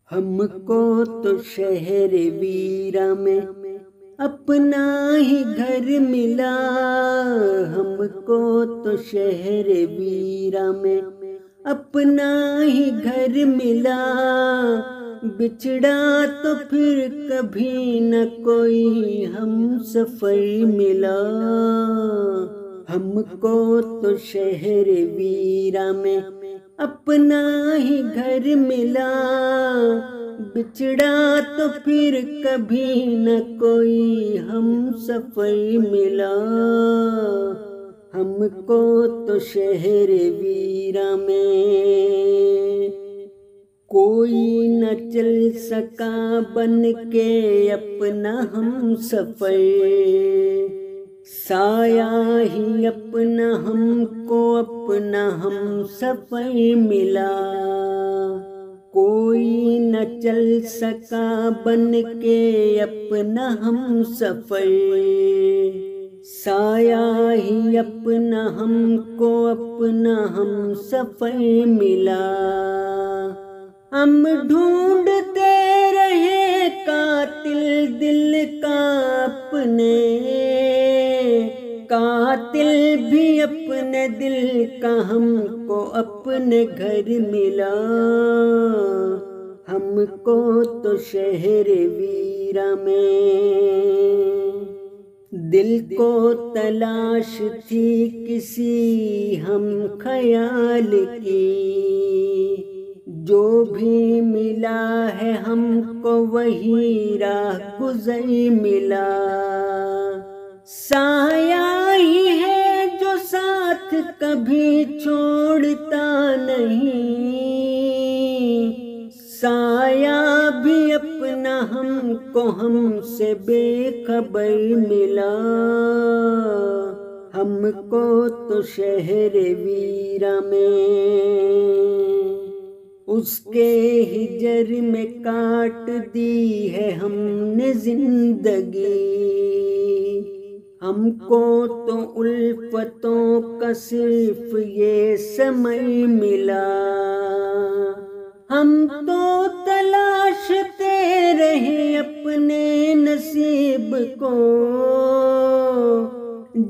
हमको तो शहर वीरा में अपना ही घर मिला। हमको तो शहर वीरा में अपना ही घर मिला। बिछड़ा तो फिर कभी न कोई हम सफर मिला। हमको तो शहर वीरा में अपना ही घर मिला। बिछड़ा तो फिर कभी न कोई हम सफर मिला। हमको तो शहर वीरा में कोई न चल सका बन के अपना हम सफर। साया ही अपना हमको अपना हम सफर मिला। कोई न चल सका बन के अपना हम सफर। साया ही अपना हमको अपना हम सफर मिला। हम ढूंढते रहे कातिल दिल का अपने। कातिल भी अपने दिल का हमको अपने घर मिला। हमको तो शहर वीरा में दिल को तलाश थी किसी हम ख्याल की। जो भी मिला है हमको वही राह गुज़र मिला। साया ही है जो साथ कभी छोड़ता नहीं। साया भी अपना हमको हमसे बेखबर मिला। हमको तो शहर वीरा में उसके हिजर में काट दी है हमने जिंदगी। हमको तो उल्फतों का सिर्फ ये समय मिला। हम तो तलाशते रहे अपने नसीब को।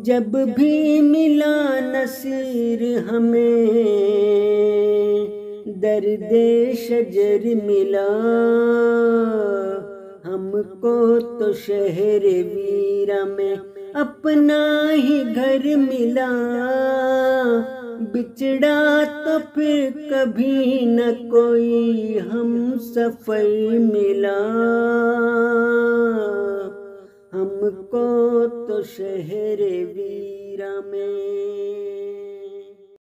जब भी मिला नसीर हमें दर्दे शजर मिला। हमको तो शहर वीरा में अपना ही घर मिला। बिछड़ा तो फिर कभी न कोई हम सफर मिला। हमको तो शहर वीरा में